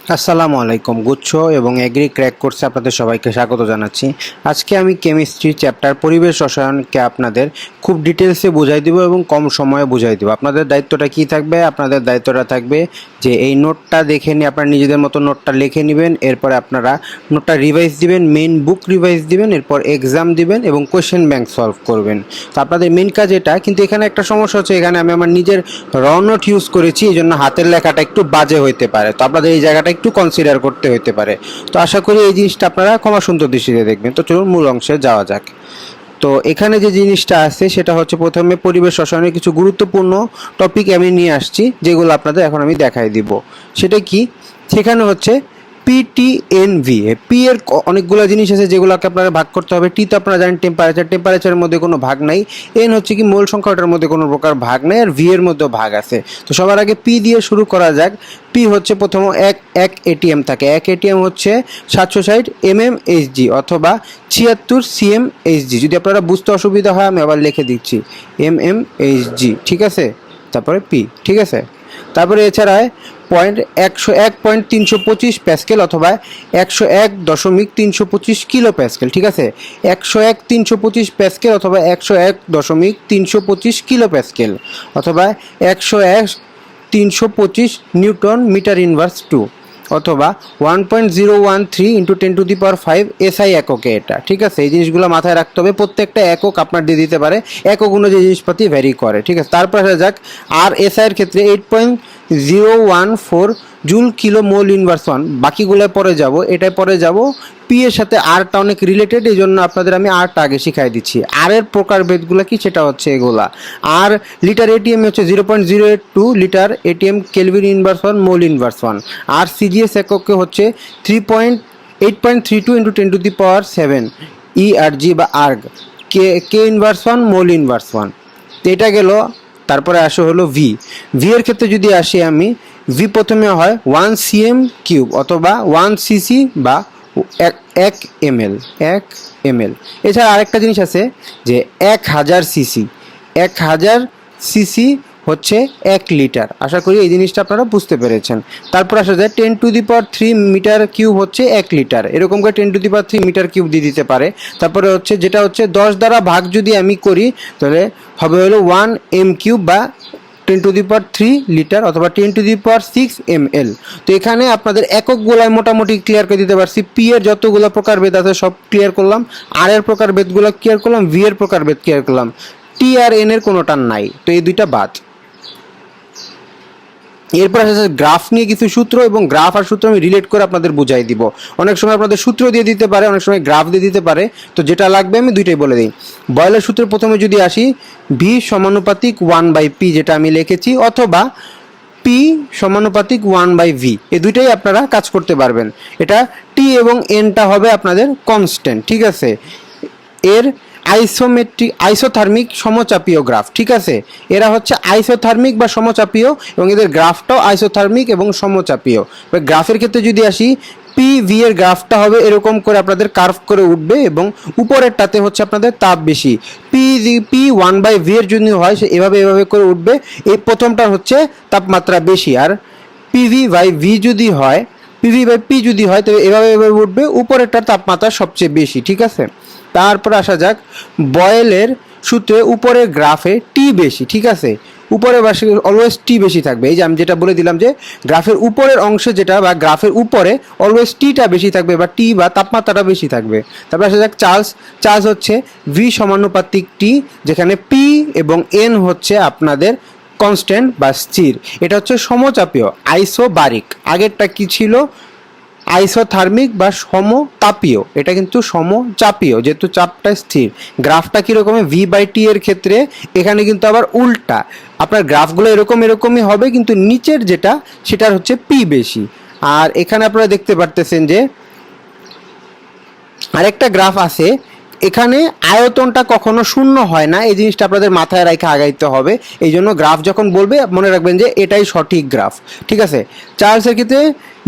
আসসালামু আলাইকুম। গুচ্ছ এবং এগ্রি ক্র্যাক কোর্সে আপনাদের সবাইকে স্বাগত জানাচ্ছি। আজকে আমি কেমিস্ট্রি চ্যাপ্টার পরিবেশ রসায়নকে আপনাদের খুব ডিটেলসে বুঝাই দিব এবং কম সময়ে বুঝাই দিব। আপনাদের দায়িত্বটা কি থাকবে? আপনাদের দায়িত্বটা থাকবে যে এই নোটটা দেখে নিয়ে আপনারা নিজেদের মতো নোটটা লিখে নেবেন। এরপরে আপনারা নোটটা রিভাইজ দিবেন, মেইন বুক রিভাইজ দিবেন, এরপর এক্সাম দিবেন এবং কোয়েশ্চেন ব্যাংক সলভ করবেন। তো আপনাদের মেইন কাজ এটা। কিন্তু এখানে একটা সমস্যা হচ্ছে, এখানে আমি আমার নিজের র নোট ইউজ করেছি, এই জন্য হাতের লেখাটা একটু বাজে হইতে পারে। তো আপনাদের এই জায়গাটা একটু কনসিডার করতে হইতে পারে। তো আশা করি এই জিনিসটা আপনারা ক্ষমা সুন্দর দৃষ্টিতে দেখবেন। তো চলুন মূল অংশে যাওয়া যাক। তো এখানে যে জিনিসটা আছে সেটা হচ্ছে, প্রথমে পরিবেশ রসায়নের কিছু গুরুত্বপূর্ণ টপিক আমি নিয়ে আসছি, যেগুলো আপনাদের এখন আমি দেখাই দিব। সেটা কি? সেখানে হচ্ছে পিটিএনভি। পি এর অনেকগুলো জিনিস আছে যেগুলোকে আপনারা ভাগ করতে হবে। টি তো আপনারা জানেন টেম্পারেচার, টেম্পারেচারের মধ্যে কোনো ভাগ নাই। এন হচ্ছে কি মোল সংখ্যা, ওটার মধ্যে কোনো প্রকার ভাগ নেই। আর ভি এর মধ্যেও ভাগ আছে। তো সবার আগে পি দিয়ে শুরু করা যাক। পি হচ্ছে প্রথম এক এটিএম থাকে। এক এটিএম হচ্ছে 760 mmHg অথবা 76 cmHg। যদি আপনারা বুঝতে অসুবিধা হয় আমি আবার লিখে দিচ্ছি mmHg, ঠিক আছে। তারপরে পি, ঠিক আছে। তারপরে এছাড়া 101.325 প্যাসকেল অথবা 101.325 কিলো প্যাসকেল, ঠিক আছে। 101.325 প্যাসকেল অথবা 101.325 কিলো প্যাসকেল অথবা 101.325 নিউটন মিটার ইনভার্স 2 অথবা 1.013 ইন্টু 10⁵ এসআই এককে এটা, ঠিক আছে। এই জিনিসগুলো মাথায় রাখতে হবে। প্রত্যেকটা একক আপনার দিয়ে দিতে পারে, একক অনুযায়ী জিনিসপাতি ভ্যারি করে, ঠিক আছে। তারপর আসা যাক আর এসআই এর ক্ষেত্রে 8.014 জুল কিলো মোল ইনভার্স 1। বাকিগুলো পরে যাব, এটাই পরে যাব। পি এর সাথে আরটা অনেক রিলেটেড, এই জন্য আপনাদের আমি আরটা আগে শিখাই দিচ্ছি। আর এর প্রকারভেদগুলো কি সেটা হচ্ছে এগুলা। আর লিটার এটিএম হচ্ছে 0.082 litre ATM kelvin inverse 1 mole inverse 1। আর সিজিএস এককে হচ্ছে 8.32 ইন্টু 10⁻7 ইআরজি বা আর্গ কে ইনভার্স 1 মোল ইনভার্স 1। তো এটা গেল। তারপরে আসে হলো ভি। ভি এর ক্ষেত্রে যদি আসি আমি, ভি প্রথমে হয় 1 cm কিউব অথবা 1 সিসি বা 1 ml। এছাড়া আরেকটা জিনিস আছে যে 1000 সিসি। 1000 সিসি হচ্ছে 1 লিটার। আশা করি এই জিনিসটা আপনারা বুঝতে পেরেছেন। তারপর আসা যায় 10⁻³ মিটার কিউব হচ্ছে 1 লিটার। এরকম করে 10⁻³ মিটার কিউব দিয়ে দিতে পারে। তারপরে হচ্ছে যেটা হচ্ছে 10 দ্বারা ভাগ যদি আমি করি তাহলে হবে হলো 1 m³ বা 10⁻³ লিটার অথবা 10⁻6 ml। তো এখানে আপনাদের এককগুলো মোটামুটি ক্লিয়ার করে দিতে পারছি। পি এর যতগুলো প্রকারভেদ আছে সব ক্লিয়ার করলাম, আর এর প্রকারভেদগুলো ক্লিয়ার করলাম, ভি এর প্রকারভেদ ক্লিয়ার করলাম। টি আর এন এর কোনোটা নাই, তো এই দুইটা বাদ। এরপর আসলে গ্রাফ নিয়ে কিছু সূত্র, এবং গ্রাফ আর সূত্র আমি রিলেট করে আপনাদের বুঝাই দিব। অনেক সময় আপনাদের সূত্র দিয়ে দিতে পারে, অনেক সময় গ্রাফ দিয়ে দিতে পারে। তো যেটা লাগবে আমি দুইটাই বলে দিই। বয়লের সূত্রের প্রথমে যদি আসি, ভি সমানুপাতিক 1/p যেটা আমি লিখেছি, অথবা পি সমানুপাতিক 1/v, এই দুইটাই আপনারা কাজ করতে পারবেন। এটা টি এবং এনটা হবে আপনাদের কনস্ট্যান্ট, ঠিক আছে। এর আইসোথার্মিক সমচাপীয় গ্রাফ, ঠিক আছে। এরা হচ্ছে আইসোথার্মিক বা সমচাপীয়, এবং এদের গ্রাফটাও আইসোথার্মিক এবং সমচাপীয়। গ্রাফের ক্ষেত্রে যদি আসি, পি ভি এর গ্রাফটা হবে এরকম করে আপনাদের কার্ভ করে উঠবে, এবং উপরেরটাতে হচ্ছে আপনাদের তাপ বেশি। পি 1/v এর জন্য হয় সে এভাবে এভাবে করে উঠবে। এই প্রথমটা হচ্ছে তাপমাত্রা বেশি। আর পিভি/ভি যদি হয়, পিভি/পি যদি হয় তবে এভাবে এভাবে উঠবে, উপরেরটার তাপমাত্রা সবচেয়ে বেশি, ঠিক আছে। তারপর আসা যাক বয়েলের সূত্রে, উপরের গ্রাফে টি বেশি, ঠিক আছে। উপরে পাশে অলওয়েজ টি বেশি থাকবে। এই যে আমি যেটা বলে দিলাম যে গ্রাফের উপরের অংশে যেটা বা গ্রাফের উপরে অলওয়েজ টিটা বেশি থাকবে, বা টি বা তাপমাত্রাটা বেশি থাকবে। তারপর আসা যাক চার্জ হচ্ছে ভি সমানুপাতিক টি, যেখানে পি এবং এন হচ্ছে আপনাদের কনস্ট্যান্ট বা স্থির। এটা হচ্ছে সমচাপীয়, আইসোবারিক। আগেরটা কি ছিল? আইসোথার্মিক বা সমতাপীয়। এটা কিন্তু সমচাপীয়, যেহেতু চাপটা স্থির। গ্রাফটা কীরকম? ভি/টি এর ক্ষেত্রে এখানে কিন্তু আবার উল্টা। আপনার গ্রাফগুলো এরকমই হবে, কিন্তু নিচের যেটা সেটার হচ্ছে পি বেশি। আর এখানে আপনারা দেখতে পারতেছেন যে আরেকটা গ্রাফ আছে, এখানে আয়তনটা কখনো শূন্য হয় না। এই জিনিসটা আপনাদের মাথায় রেখে আগাইতে হবে। এই জন্য গ্রাফ যখন বলবে মনে রাখবেন যে এটাই সঠিক গ্রাফ, ঠিক আছে। চার্লসের ক্ষেত্রে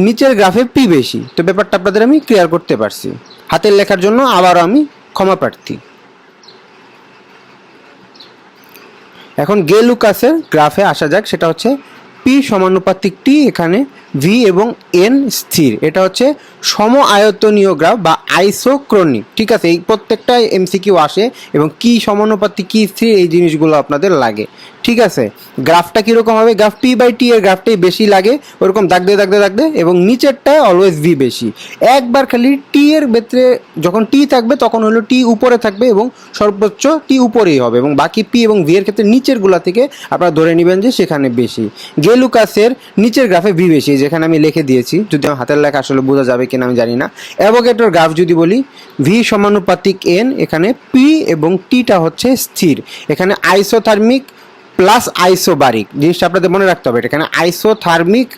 নিচের গ্রাফে পি বেশি। তো ব্যাপারটা আপনাদের আমি ক্লিয়ার করতে পারছি। হাতের লেখার জন্য আবারও আমি ক্ষমা প্রার্থী। এখন গে লুকাসের গ্রাফে আসা যাক। সেটা হচ্ছে পি সমানুপাতিক টি, এখানে ভি এবং এন স্থির। এটা হচ্ছে সম আয়তনীয় গ্রাফ বা আইসোক্রনিক। ঠিক আছে, এই প্রত্যেকটা এমসিকিউ আসে এবং কি সমানুপাতি কি স্থির এই জিনিসগুলো আপনাদের লাগে। ঠিক আছে, গ্রাফটা কীরকম হবে, গ্রাফ পি বাই টি এর গ্রাফটাই বেশি লাগে, ওরকম দাগ দিয়ে দাগ দিয়ে দাগ দিয়ে, এবং নিচেরটা অলওয়েজ ভি বেশি। একবার খালি টি এর ক্ষেত্রে যখন টি থাকবে তখন হলো টি উপরে থাকবে এবং সর্বোচ্চ টি উপরেই হবে, এবং বাকি পি এবং ভি এর ক্ষেত্রে নিচেরগুলা থেকে আপনারা ধরে নেবেন যে সেখানে বেশি। গে লুকাসের নিচের গ্রাফে ভি বেশি, যেখানে আমি লিখে দিয়েছি, যদি আমার হাতের লেখা আসলে বোঝা যাবে কিনা আমি জানি না। অ্যাভোগাড্রোর গ্রাফ যদি বলি, ভি সমানুপাতিক এন, এখানে পি এবং টিটা হচ্ছে স্থির। এখানে আইসোথার্মিক প্লাস আইসোবারিক জিনিসটা আপনাদের মনে রাখতে হবে। এখানে আইসোথার্মিক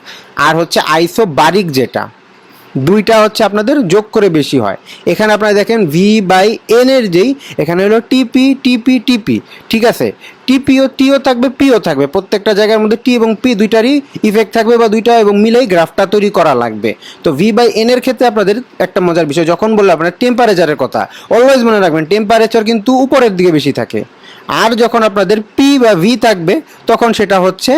আর হচ্ছে আইসোবারিক, যেটা দুইটা হচ্ছে আপনাদের যোগ করে বেশি হয়। এখানে আপনারা দেখেন ভি বাই এন এর যেই এখানে হলো টিপি টিপি টিপি। ঠিক আছে, টিপিও টিও থাকবে পিও থাকবে, প্রত্যেকটা জায়গার মধ্যে টি এবং পি দুইটারই ইফেক্ট থাকবে বা দুইটা এবং মিলেই গ্রাফটা তৈরি করা লাগবে। তো ভি বাই এন এর ক্ষেত্রে আপনাদের একটা মজার বিষয়, যখন বললো আপনার টেম্পারেচারের কথা, অলওয়েজ মনে রাখবেন টেম্পারেচার কিন্তু উপরের দিকে বেশি থাকে, আর যখন আপনাদের পি বা ভি থাকবে তখন সেটা হচ্ছে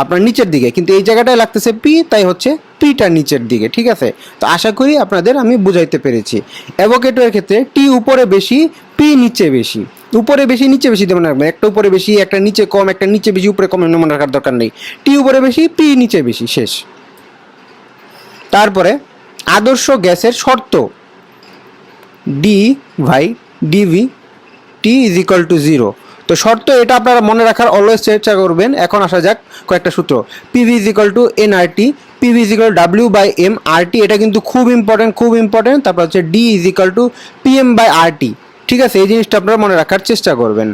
আপনার নিচের দিকে, কিন্তু এই জায়গাটায় লাগতেছে পি, তাই হচ্ছে পিটা নিচের দিকে। ঠিক আছে, তো আশা করি আপনাদের আমি বুঝাইতে পেরেছি। অ্যাভোগাড্রোর ক্ষেত্রে টি উপরে বেশি, পি নিচে বেশি। উপরে বেশি নিচে বেশি মনে রাখবেন, একটা উপরে বেশি একটা নিচে কম, একটা নিচে বেশি উপরে কম মনে রাখার দরকার নেই। টি উপরে বেশি, পি নিচে বেশি, শেষ। তারপরে আদর্শ গ্যাসের শর্ত, D by DV T is equal to 0। তো শর্ত এটা আপনারা মনে রাখার অলওয়েজ চেষ্টা করবেন। এখন আসা যাক কয়েকটা সূত্র। PV is equal to N R T, PV is equal W by M R T, এটা কিন্তু খুব ইম্পর্টেন্ট খুব ইম্পর্টেন্ট। তারপর হচ্ছে D is equal to PM by R T. ঠিক আছে, এই জিনিসটা আপনারা মনে রাখার চেষ্টা করবেন।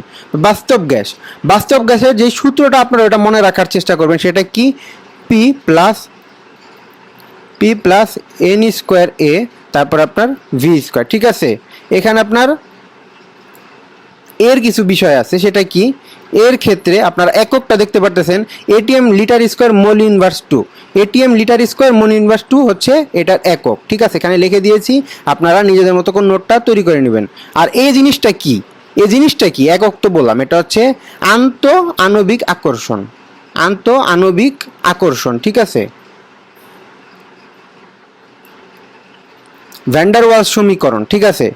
বাস্তব গ্যাস, বাস্তব গ্যাসের যে সূত্রটা আপনারা ওটা মনে রাখার চেষ্টা করবেন, সেটা কি, পি প্লাস এন স্কোয়ার এ, তারপর আপনার ভি স্কোয়ার। ঠিক আছে, এখানে আপনার এর কিছু বিষয় আছে, সেটা কি, এর ক্ষেত্রে আপনারা এককটা দেখতে পারতেছেন, ATM litre square mole inverse 2। ATM litre square mole inverse 2 হচ্ছে এটার একক। ঠিক আছে, এখানে লিখে দিয়েছি, আপনারা নিজেদের মতো কোন নোটটা তৈরি করে নেবেন। আর এই জিনিসটা কি, এই জিনিসটা কি, একক তো বললাম, এটা হচ্ছে আন্তঃআণবিক আকর্ষণ, আন্তঃআণবিক আকর্ষণ। ঠিক আছে, ভ্যান ডার ওয়ালস সমীকরণ। ঠিক আছে,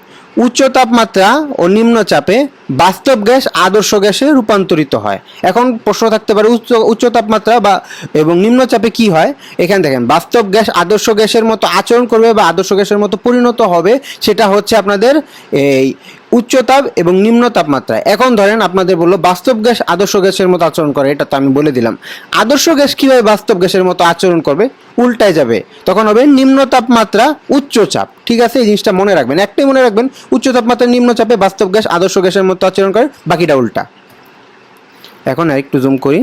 উচ্চ তাপমাত্রা ও নিম্ন চাপে বাস্তব গ্যাস আদর্শ গ্যাসে রূপান্তরিত হয়। এখন প্রশ্ন থাকতে পারে উচ্চ তাপমাত্রা বা এবং নিম্ন চাপে কি হয়। এখানে দেখেন, বাস্তব গ্যাস আদর্শ গ্যাসের মতো আচরণ করবে বা আদর্শ গ্যাসের মতো পরিণত হবে, সেটা হচ্ছে আপনাদের এই উচ্চ তাপ এবং নিম্ন তাপমাত্রায়। এখন ধরেন আপনাদের বললো বাস্তব গ্যাস আদর্শ গ্যাসের মতো আচরণ করে, এটা তো আমি বলে দিলাম। আদর্শ গ্যাস কীভাবে বাস্তব গ্যাসের মতো আচরণ করবে, উল্টায় যাবে, তখন হবে নিম্ন তাপমাত্রা উচ্চ চাপ। ঠিক আছে, এই জিনিসটা মনে রাখবেন, একটাই মনে রাখবেন, উচ্চ তাপমাত্রা নিম্ন চাপে বাস্তব গ্যাস আদর্শ গ্যাসের মতো আচরণ করে, বাকিটা উল্টা। এখন আরেকটু জুম করি।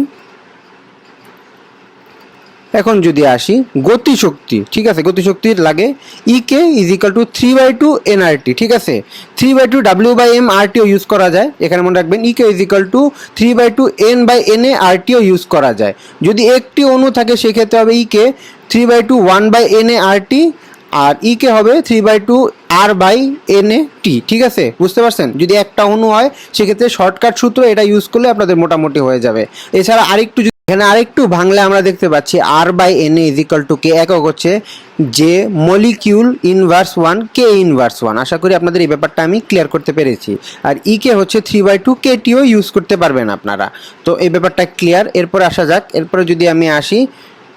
এখন যদি আসি গতিশক্তি, ঠিক আছে, গতিশক্তির লাগে E K is equal to 3/2 NRT. ঠিক আছে, 3/2 ডাব্লিউ বাই এম আরটিও ইউজ করা যায়। এখানে মনে রাখবেন E K is equal to 3/2 N by N A আরটিও ইউজ করা যায়। যদি একটি অণু থাকে সেক্ষেত্রে হবে E K 3/2 1 by N A RT, আর ইকে হবে 3/2 আর বাই এন এ টি। ঠিক আছে, বুঝতে পারছেন? যদি একটা অণু হয় সেক্ষেত্রে শর্টকাট সূত্র এটা ইউজ করলে আপনাদের মোটামুটি হয়ে যাবে। এছাড়া আরেকটু এখানে আরেকটু ভাঙলে আমরা দেখতে পাচ্ছি R by N A is equal to K, একক হচ্ছে যে মলিকিউল ইনভার্স 1 কে ইনভার্স 1। আশা করি আপনাদের এই ব্যাপারটা আমি ক্লিয়ার করতে পেরেছি। আর ইকে হচ্ছে 3/2 কে টিও ইউজ করতে পারবেন আপনারা। তো এই ব্যাপারটা ক্লিয়ার। এরপর আসা যাক, এরপরে যদি আমি আসি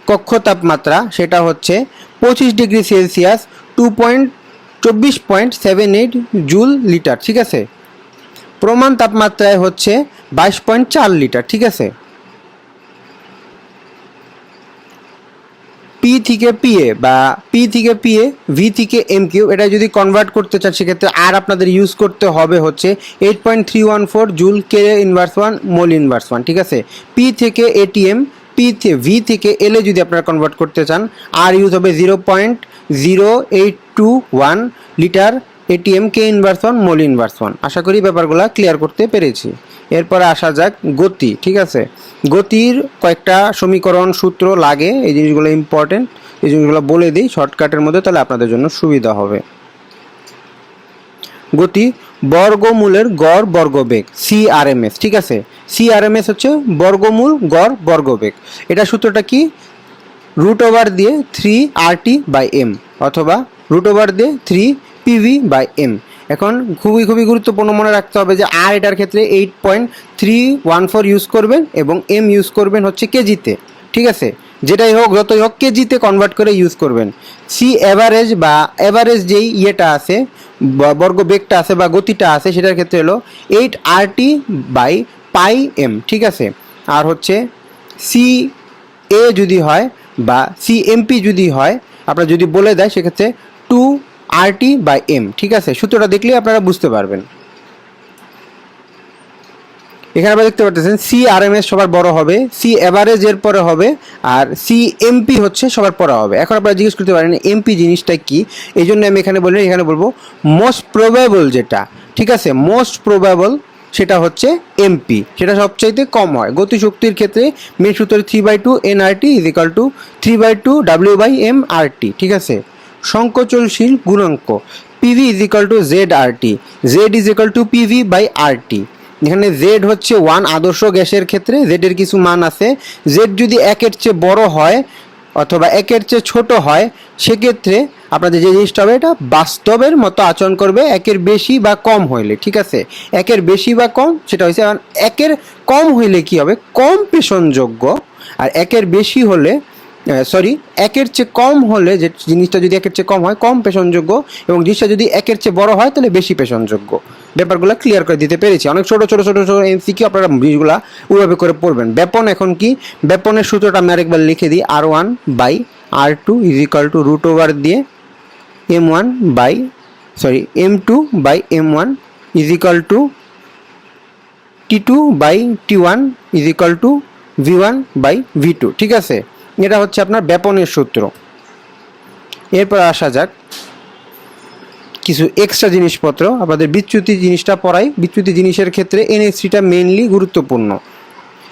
কক্ষ তাপমাত্রা, সেটা হচ্ছে 25 ডিগ্রি সেলসিয়াস 24.78 জুল লিটার। ঠিক আছে, প্রমাণ তাপমাত্রায় হচ্ছে 22.4 লিটার। ঠিক আছে, পি থেকে পিএ বা পি থেকে পিএ ভি থেকে এম কিউ, এটা যদি কনভার্ট করতে চান সেক্ষেত্রে আর আপনাদের ইউজ করতে হবে হচ্ছে 8.314 জুল কে ইনভার্স 1 মোল ইনভার্স 1। ঠিক আছে, পি থেকে এটিএম, ভি থেকে এলে যদি আপনারা কনভার্ট করতে চান আর ইউজ হবে 0.0821 লিটার এটিএম কে ইনভার্স 1 মোল ইনভার্স 1। আশা করি ব্যাপারগুলো ক্লিয়ার করতে পেরেছি। এরপরে আসা যাক গতি। ঠিক আছে, গতির কয়েকটা সমীকরণ সূত্র লাগে, এই জিনিসগুলো ইম্পর্টেন্ট, এই জিনিসগুলো বলে দিই শর্টকাটের মধ্যে, তাহলে আপনাদের জন্য সুবিধা হবে। গতি বর্গমূলের গড় বর্গবেগ সিআরএমএস। ঠিক আছে, সিআরএমএস হচ্ছে বর্গমূল গড় বর্গবেগ। এটা সূত্রটা কি, রুট ওভার দিয়ে 3RT/m অথবা রুট ওভার দিয়ে 3PV/m। এখন খুবই গুরুত্বপূর্ণ মনে রাখতে হবে যে আর এটার ক্ষেত্রে 8.314 ইউজ করবেন এবং এম ইউজ করবেন হচ্ছে কেজিতে, ঠিক আছে? যেটাই হোক যতই হোক কেজিতে কনভার্ট করে ইউজ করবেন। সি অ্যাভারেজ বা অ্যাভারেজ যেই ইয়েটা আছে বর্গবেগটা আছে বা গতিটা আছে সেটার ক্ষেত্রে হলো 8RT/πm, ঠিক আছে? আর হচ্ছে সি এ যদি হয় বা CMP যদি হয়, আপনারা যদি বলে দেয় সেক্ষেত্রে 2RT/m, ঠিক আছে? সূত্রটা দেখলে আপনারা বুঝতে পারবেন। এখানে আপনারা দেখতে পাচ্ছেন CRMS সবার বড় হবে, সি অ্যাভারেজ এর পরে হবে, আর CMP হচ্ছে সবার পরে হবে। এখন আপনারা জিজ্ঞেস করতে পারেন এমপি জিনিসটা কি, এই জন্য আমি এখানে বলবো মোস্ট প্রবাবল যেটা, ঠিক আছে? মোস্ট প্রবাবল সেটা হচ্ছে এমপি, সেটা সবচাইতে কম হয়। গতিশক্তির ক্ষেত্রে মেন সূত্র 3/2 nRT = 3/2 W/mRT, ঠিক আছে? সংকোচনশীল গুণাঙ্ক PV = ZRT, Z = PV/RT। এখানে জেড হচ্ছে 1 আদর্শ গ্যাসের ক্ষেত্রে জেডের কিছু মান আছে। জেড যদি 1-এর চেয়ে বড় হয় অথবা 1-এর চেয়ে ছোট হয় সেক্ষেত্রে আপনাদের যে জিনিসটা হবে এটা বাস্তবের মতো আচরণ করবে 1-এর বেশি বা কম হইলে, ঠিক আছে? 1-এর বেশি বা কম সেটা হচ্ছে, কারণ 1-এর কম হইলে কি হবে, কম পেষণযোগ্য, আর 1-এর বেশি হলে 1-এর চেয়ে কম হলে, যে জিনিসটা যদি 1-এর চেয়ে কম হয় কম পেষণযোগ্য, এবং জিনিসটা যদি 1-এর চেয়ে বড় হয় তাহলে বেশি পেষণযোগ্য। ব্যাপারগুলো ক্লিয়ার করে দিতে পেরেছি। অনেক ছোট এমসিকিউ আপনারা জিনিসগুলো ওইভাবে করে পড়বেন। ব্যাপন এখন কি, ব্যাপনের সূত্রটা আমি আরেকবার লিখে দিই, R1/R2 = রুট ওভার দিয়ে M2/M1 = T2/T1 = V1/V2, ঠিক আছে? এটা হচ্ছে আপনার ব্যাপনের সূত্র। এরপর আসা যাক কিছু এক্সট্রা জিনিসপত্র, আপনাদের বিচ্যুতি জিনিসটা পড়াই। বিচ্যুতি জিনিসের ক্ষেত্রে NH3টা মেইনলি গুরুত্বপূর্ণ।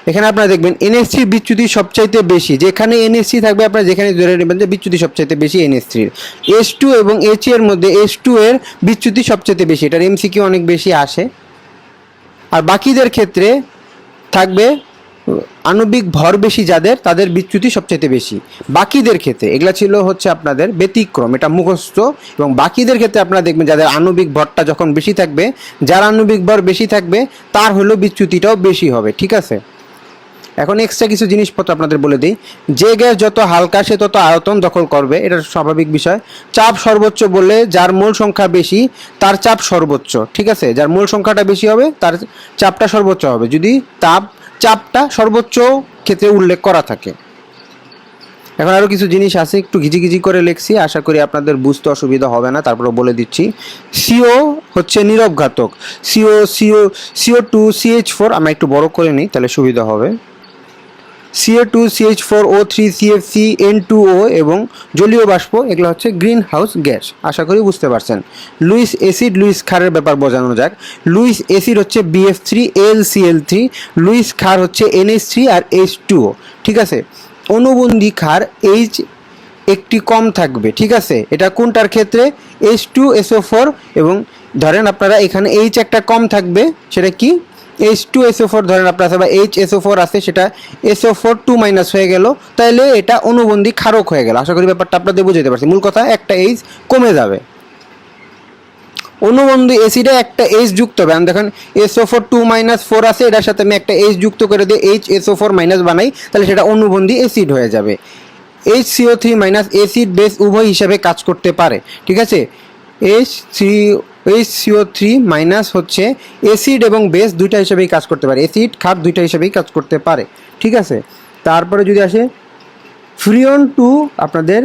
এখানে আপনারা দেখবেন NH3 বিচ্যুতি সবচাইতে বেশি, যেখানে NH3 থাকবে আপনারা যেখানে ধরে নেবেন যে বিচ্যুতি সবচাইতে বেশি NH3-র। H2 এবং He এর মধ্যে H2 এর বিচ্যুতি সবচাইতে বেশি, এটার MCQ অনেক বেশি আসে। আর বাকিদের ক্ষেত্রে থাকবে আণবিক ভর বেশি যাদের, তাদের বিচ্যুতি সবচেয়ে বেশি। বাকিদের ক্ষেত্রে এগুলা ছিল হচ্ছে আপনাদের ব্যতিক্রম, এটা মুখস্থ। এবং বাকিদের ক্ষেত্রে আপনারা দেখবেন যাদের আণবিক ভরটা যখন বেশি থাকবে, যার আণবিক ভর বেশি থাকবে তার হলো বিচ্যুতিটাও বেশি হবে, ঠিক আছে? এখন এক্সট্রা কিছু জিনিসপত্র আপনাদের বলে দিই। যে গ্যাস যত হালকা সে তত আয়তন দখল করবে, এটা স্বাভাবিক বিষয়। চাপ সর্বোচ্চ বললে যার মোল সংখ্যা বেশি তার চাপ সর্বোচ্চ, ঠিক আছে? যার মোল সংখ্যাটা বেশি হবে তার চাপটা সর্বোচ্চ হবে, যদি চাপটা সর্বোচ্চ ক্ষেত্রে উল্লেখ করা থাকে। এখন আরও কিছু জিনিস আছে, একটু ঘিজি করে লিখছি, আশা করি আপনাদের বুঝতে অসুবিধা হবে না, তারপরে বলে দিচ্ছি। CO হচ্ছে নীরব ঘাতক। CO2 CH4, আমরা একটু বড় করে নিই তাহলে সুবিধা হবে। CO2 CH4O3 CFC N2O এবং জলীয় বাষ্প, এগুলো হচ্ছে গ্রিন হাউস গ্যাস। আশা করি বুঝতে পারছেন। লুইস অ্যাসিড, লুইস ক্ষারের ব্যাপার বোঝানো যাক। লুইস অ্যাসিড হচ্ছে BF3LCl3, লুইস ক্ষার হচ্ছে NH3 আর H2O, ঠিক আছে? অনুবন্ধী ক্ষার H একটি কম থাকবে, ঠিক আছে? এটা কোনটার ক্ষেত্রে, H2SO4, এবং ধরেন আপনারা এখানে H একটা কম থাকবে, সেটা কি, H2SO4 ধরেন আপনার আছে বা HSO4 আছে, সেটা SO4 2- হয়ে গেল, তাহলে এটা অনুবন্ধী ক্ষারক হয়ে গেল। আশা করি ব্যাপারটা আপনাদের বুঝতে পারছি। মূল কথা একটা H কমে যাবে। অনুবন্ধী অ্যাসিডে একটা H যুক্ত হবে, আমি দেখেন SO4 2-4 আছে, এটার সাথে আমি একটা H যুক্ত করে দিয়ে HSO4- বানাই, তাহলে সেটা অনুবন্ধী অ্যাসিড হয়ে যাবে। HCO3- অ্যাসিড বেস উভয় হিসাবে কাজ করতে পারে, ঠিক আছে? HCO3- হচ্ছে অ্যাসিড এবং বেস দুইটা হিসেবেই কাজ করতে পারে, অ্যাসিড ক্ষার দুইটা হিসেবেই কাজ করতে পারে, ঠিক আছে? তারপরে যদি আসে ফ্রিয়ন 2, আপনাদের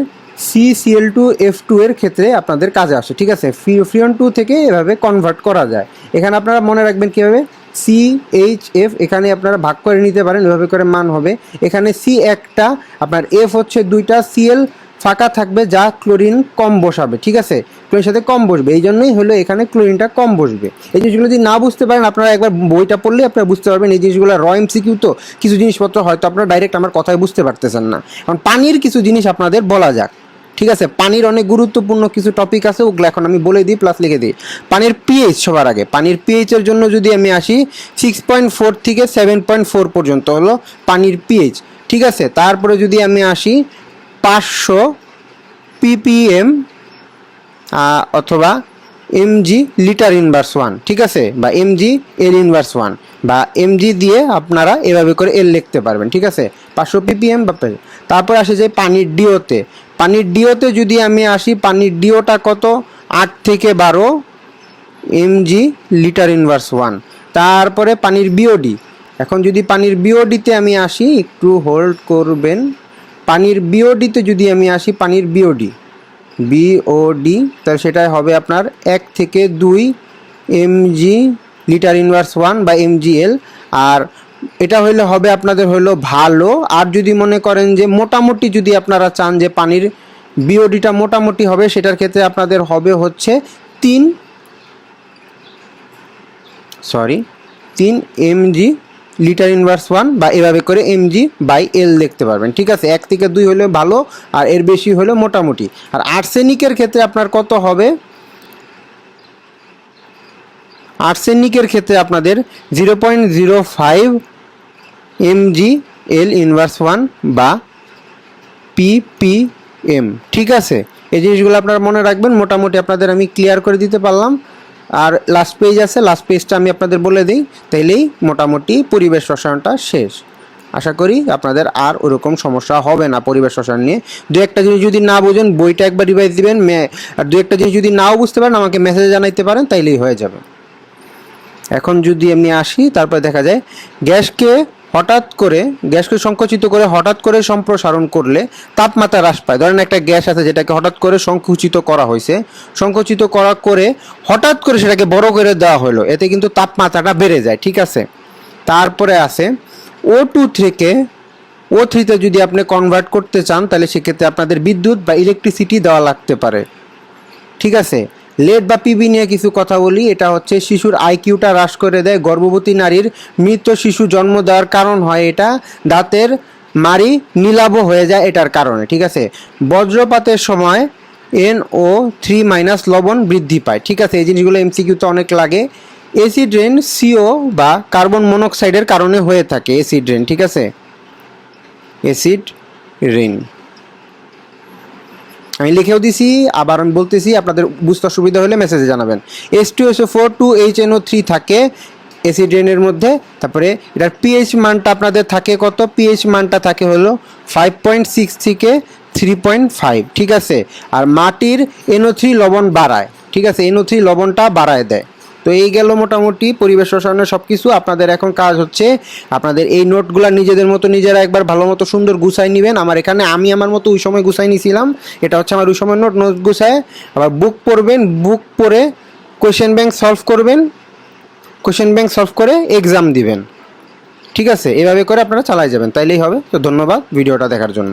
CCl2F2 এর ক্ষেত্রে আপনাদের কাজে আসে, ঠিক আছে? ফ্রিয়ন 2 থেকে এভাবে কনভার্ট করা যায়। এখানে আপনারা মনে রাখবেন কীভাবে, CHF এখানে আপনারা ভাগ করে নিতে পারেন, এভাবে করে মান হবে। এখানে C একটা, আপনার F হচ্ছে 2টা, Cl ফাঁকা থাকবে যা ক্লোরিন কম বসাবে, ঠিক আছে? ক্লোরিনের সাথে কম বসবে, এই জন্যই হলো এখানে ক্লোরিনটা কম বসবে। এই জিনিসগুলো যদি না বুঝতে পারেন, আপনারা একবার বইটা পড়লে আপনারা বুঝতে পারবেন। এই জিনিসগুলো MCQ, তো কিছু জিনিসপত্র হয়তো আপনারা ডাইরেক্ট আমার কথায় বুঝতে পারতেছেন না। এখন পানির কিছু জিনিস আপনাদের বলা যাক, ঠিক আছে? পানির অনেক গুরুত্বপূর্ণ কিছু টপিক আছে, ওগুলো এখন আমি বলে দিই প্লাস লিখে দিই। পানির পিএইচ, সবার আগে পানির পিএইচের জন্য যদি আমি আসি 6.4 থেকে 7.4 পর্যন্ত হলো পানির পিএইচ, ঠিক আছে? তারপরে যদি আমি আসি 500 ppm অথবা mg লিটার ইনভার্স 1, ঠিক আছে, বা mg এল ইনভার্স 1 বা mg দিয়ে আপনারা এভাবে করে এল লিখতে পারবেন, ঠিক আছে, 500 ppm বা তারপর আসে যে পানির ডিওতে। পানির ডিওতে যদি আমি আসি, পানির ডিওটা কত, 8 থেকে 12 mg লিটার ইনভার্স 1। তারপরে পানির বিওডি। এখন যদি পানির বিওডিতে আমি আসি, একটু হোল্ড করবেন, পানির বিওডিতে যদি আমি আসি, পানির বিওডি তাহলে সেটাই হবে আপনার 1 থেকে 2 mg লিটার ইনভার্স 1 বা mgl। আর এটা হইলে হবে আপনাদের হলো ভালো। আর যদি মনে করেন যে মোটামুটি যদি আপনারা চান যে পানির বিওডিটা মোটামুটি হবে, সেটার ক্ষেত্রে আপনাদের হবে হচ্ছে 3 mg লিটার ইনভার্স 1 বা এভাবে করে mg বাই এল দেখতে পারবেন, ঠিক আছে। 1 থেকে 2 হলে ভালো, আর এর বেশি হলে মোটামুটি। আর আর্সেনিকের ক্ষেত্রে আপনার কত হবে, আর্সেনিকের ক্ষেত্রে আপনাদের 0.05 mg এল ইনভার্স 1 বা ppm, ঠিক আছে। এই জিনিসগুলো আপনারা মনে রাখবেন। মোটামুটি আপনাদের আমি ক্লিয়ার করে দিতে পারলাম। আর লাস্ট পেজ আছে, লাস্ট পেজটা আমি আপনাদের বলে দিই, তাইলেই মোটামুটি পরিবেশ রসায়নটা শেষ। আশা করি আপনাদের আর ওরকম সমস্যা হবে না পরিবেশ রসায়ন নিয়ে। দু একটা জিনিস যদি না বোঝেন, বইটা একবার রিভাইজ দিবেন, আর দু একটা জিনিস যদি নাও বুঝতে পারেন আমাকে মেসেজে জানাইতে পারেন, তাইলেই হয়ে যাবে। এখন যদি আমি আসি, তারপরে দেখা যায় গ্যাসকে সংকুচিত করে হঠাৎ করে সম্প্রসারণ করলে তাপমাত্রা হ্রাস পায়। ধরেন একটা গ্যাস আছে যেটাকে হঠাৎ করে সংকুচিত করা হয়েছে, সংকুচিত করে হঠাৎ করে সেটাকে বড় করে দেওয়া হলো, এতে কিন্তু তাপমাত্রাটা বেড়ে যায়, ঠিক আছে। তারপরে আছে O2 থেকে O3-তে যদি আপনি কনভার্ট করতে চান, তাহলে সেক্ষেত্রে আপনাদের বিদ্যুৎ বা ইলেকট্রিসিটি দেওয়া লাগতে পারে, ঠিক আছে। লেড বা পিবি নিয়ে কিছু কথা বলি। এটা হচ্ছে শিশুর আইকিউটা হ্রাস করে দেয়। গর্ভবতী নারীর মৃত শিশু জন্ম দেওয়ার কারণ হয় এটা। দাঁতের মাড়ি নীলাভ হয়ে যায় এটার কারণে, ঠিক আছে। বজ্রপাতের সময় NO3- লবণ বৃদ্ধি পায়, ঠিক আছে। এই জিনিসগুলো এমসিকিউতে অনেক লাগে। অ্যাসিড রেন CO বা কার্বন মনোক্সাইডের কারণে হয়ে থাকে অ্যাসিড রেন, ঠিক আছে, অ্যাসিড রেন। আমি লিখেও দিছি, আবার আমি বলতেছি, আপনাদের বুঝতে অসুবিধা হলে মেসেজে জানাবেন। H2SO4 2HNO3 থাকে অ্যাসিড রেনের মধ্যে। তারপরে এটার পিএইচ মানটা আপনাদের থাকে কত, পিএইচ মানটা থাকে হলো 5.6 থেকে 3.5, ঠিক আছে। আর মাটির NO3 লবণ বাড়ায়, ঠিক আছে, NO3 লবণটা বাড়ায় দেয়। তো এই গেল মোটামুটি পরিবেশ রসায়নের সব কিছু। আপনাদের এখন কাজ হচ্ছে আপনাদের এই নোটগুলো নিজেদের মতো নিজেরা একবার ভালো মতো সুন্দর গুছাই নেবেন। আমি আমার মতো ওই সময় গুছাই নিয়েছিলাম, এটা হচ্ছে আমার ওই সময় নোট গুছায়। আবার বুক পড়বেন, বুক পড়ে কোয়েশ্চেন ব্যাংক সলভ করবেন, কোয়েশ্চেন ব্যাংক সলভ করে এক্সাম দিবেন, ঠিক আছে। এভাবে করে আপনারা চালাই যাবেন, তাইলেই হবে। তো ধন্যবাদ ভিডিওটা দেখার জন্য।